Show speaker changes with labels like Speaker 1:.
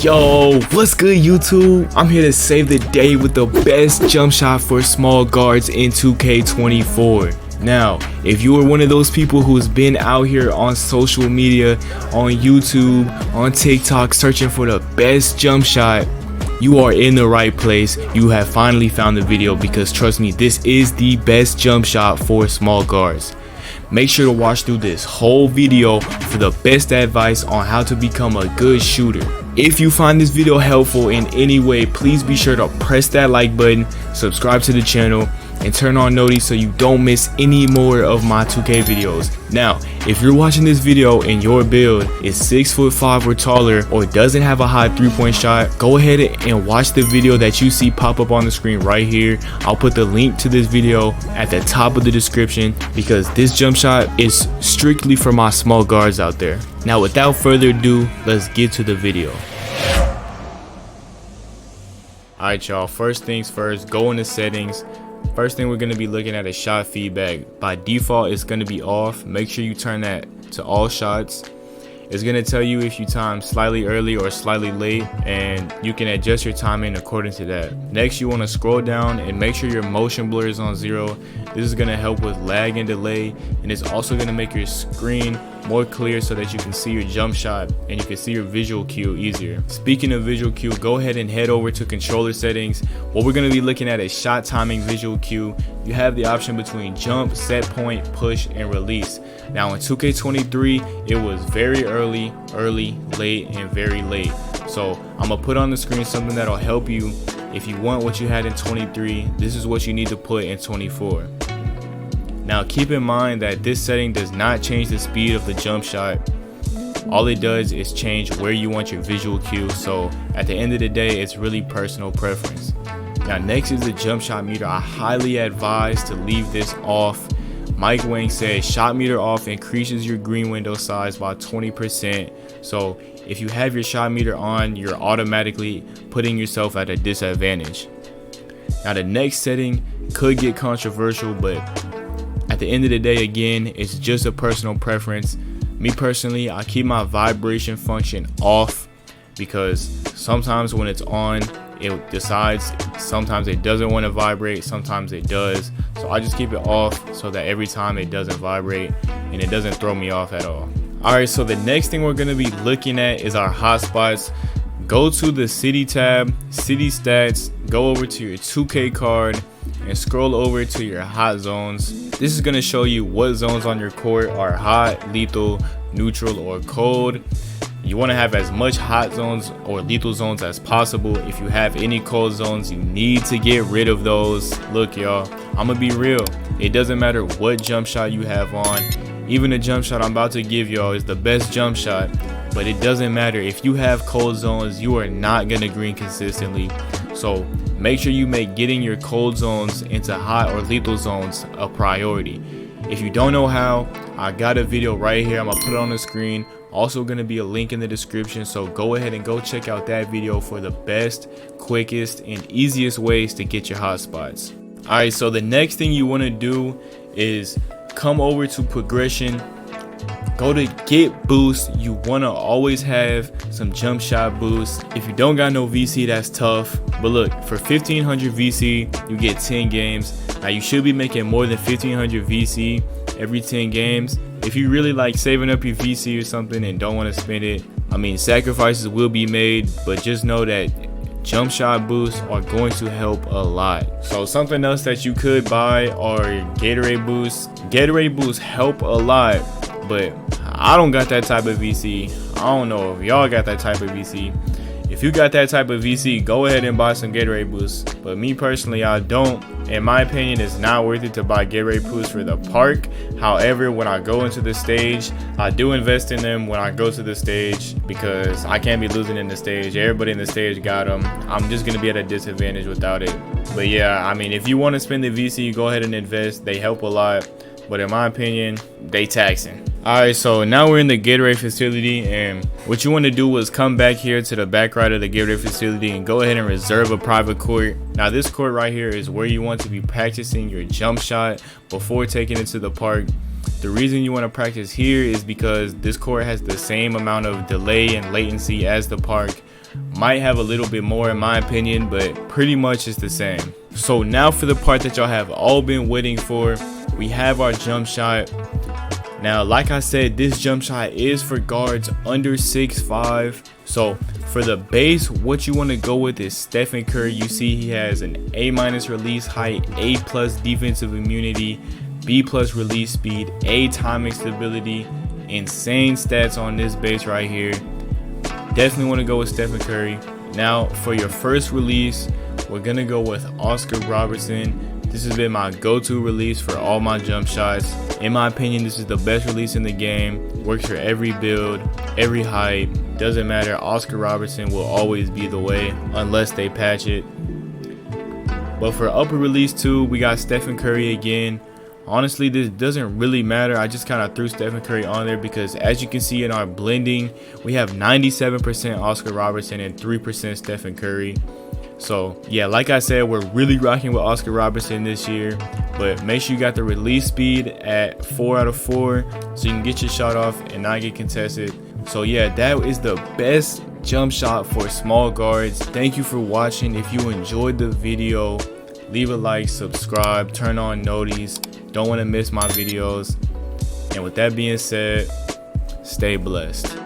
Speaker 1: Yo, what's good YouTube? I'm here to save the day with the best jump shot for small guards in 2K24. Now, if you are one of those people who's been out here on social media, on YouTube, on TikTok, searching for the best jump shot, you are in the right place. You have finally found the video because trust me, this is the best jump shot for small guards. Make sure to watch through this whole video for the best advice on how to become a good shooter. If you find this video helpful in any way, please be sure to press that like button, subscribe to the channel, and turn on notifications so you don't miss any more of my 2K videos. Now, if you're watching this video and your build is 6'5" or taller or doesn't have a high 3-point shot, go ahead and watch the video that you see pop up on the screen right here. I'll put the link to this video at the top of the description because this jump shot is strictly for my small guards out there. Now, without further ado, let's get to the video. Alright y'all, first things first, go into settings. First thing we're going to be looking at is shot feedback. By default, it's going to be off. Make sure you turn that to all shots. It's going to tell you if you time slightly early or slightly late, and you can adjust your timing according to that. Next, you want to scroll down and make sure your motion blur is on 0. This is going to help with lag and delay, and it's also going to make your screen more clear so that you can see your jump shot and you can see your visual cue easier. Speaking of visual cue, go ahead and head over to controller settings. What we're going to be looking at is shot timing visual cue. You have the option between jump, set point, push, and release. Now in 2K23, it was very early, late, and very late. So I'm gonna put on the screen something that'll help you. If you want what you had in 23, this is what you need to put in 24. Now keep in mind that this setting does not change the speed of the jump shot. All it does is change where you want your visual cue. So at the end of the day, it's really personal preference. Now next is the jump shot meter. I highly advise to leave this off. Mike Wang says shot meter off increases your green window size by 20%. So if you have your shot meter on, you're automatically putting yourself at a disadvantage. Now the next setting could get controversial, but at the end of the day, again, it's just a personal preference. Me personally, I keep my vibration function off because sometimes when it's on, it decides. Sometimes it doesn't want to vibrate, sometimes it does. So I just keep it off so that every time it doesn't vibrate and it doesn't throw me off at all. Alright, so the next thing we're going to be looking at is our hotspots. Go to the city tab, city stats, go over to your 2K card and scroll over to your hot zones. This is going to show you what zones on your court are hot, lethal, neutral, or cold. You want to have as much hot zones or lethal zones as possible. If you have any cold zones, you need to get rid of those. Look y'all, I'm gonna be real, it doesn't matter what jump shot you have on. Even the jump shot I'm about to give y'all is the best jump shot, but it doesn't matter. If you have cold zones, you are not gonna green consistently. So make sure you make getting your cold zones into hot or lethal zones a priority. If you don't know how, I got a video right here. I'm gonna put it on the screen. Also gonna be a link in the description, so go ahead and go check out that video for the best, quickest, and easiest ways to get your hotspots. Alright, so the next thing you want to do is come over to progression, go to get boost. You want to always have some jump shot boost. If you don't got no VC, that's tough, but look, for 1500 VC you get 10 games. Now you should be making more than 1500 VC every 10 games. If you really like saving up your VC or something and don't want to spend it, I mean, sacrifices will be made, but just know that jump shot boosts are going to help a lot. So something else that you could buy are Gatorade boosts. Gatorade boosts help a lot, but I don't got that type of VC. I don't know if y'all got that type of VC. If you got that type of VC, go ahead and buy some Gatorade boosts. But me personally, I don't. In my opinion, it's not worth it to buy Gatorade boosts for the park. However, when I go into the stage, I do invest in them when I go to the stage because I can't be losing in the stage. Everybody in the stage got them. I'm just going to be at a disadvantage without it. But yeah, I mean, if you want to spend the VC, go ahead and invest. They help a lot. But in my opinion, they taxing. Alright, so now we're in the Gatorade facility, and what you want to do is come back here to the back right of the Gatorade facility and go ahead and reserve a private court. Now this court right here is where you want to be practicing your jump shot before taking it to the park. The reason you want to practice here is because this court has the same amount of delay and latency as the park. might have a little bit more in my opinion, but pretty much it's the same. So now for the part that y'all have all been waiting for, we have our jump shot. Now, like I said, this jump shot is for guards under 6'5". So for the base, what you want to go with is Stephen Curry. You see he has an A- release height, A+ defensive immunity, B+ release speed, A timing stability. Insane stats on this base right here. Definitely want to go with Stephen Curry. Now for your first release, we're going to go with Oscar Robertson. This has been my go-to release for all my jump shots. In my opinion, this is the best release in the game. Works for every build, every height. Doesn't matter. Oscar Robertson will always be the way unless they patch it. But for upper release 2, we got Stephen Curry again. Honestly, this doesn't really matter. I just kind of threw Stephen Curry on there because as you can see in our blending, we have 97% Oscar Robertson and 3% Stephen Curry. So yeah, like I said, we're really rocking with Oscar Robertson this year, but make sure you got the release speed at 4 out of 4 so you can get your shot off and not get contested. So yeah, that is the best jump shot for small guards. Thank you for watching. If you enjoyed the video, leave a like, subscribe, turn on noties. Don't want to miss my videos. And with that being said, stay blessed.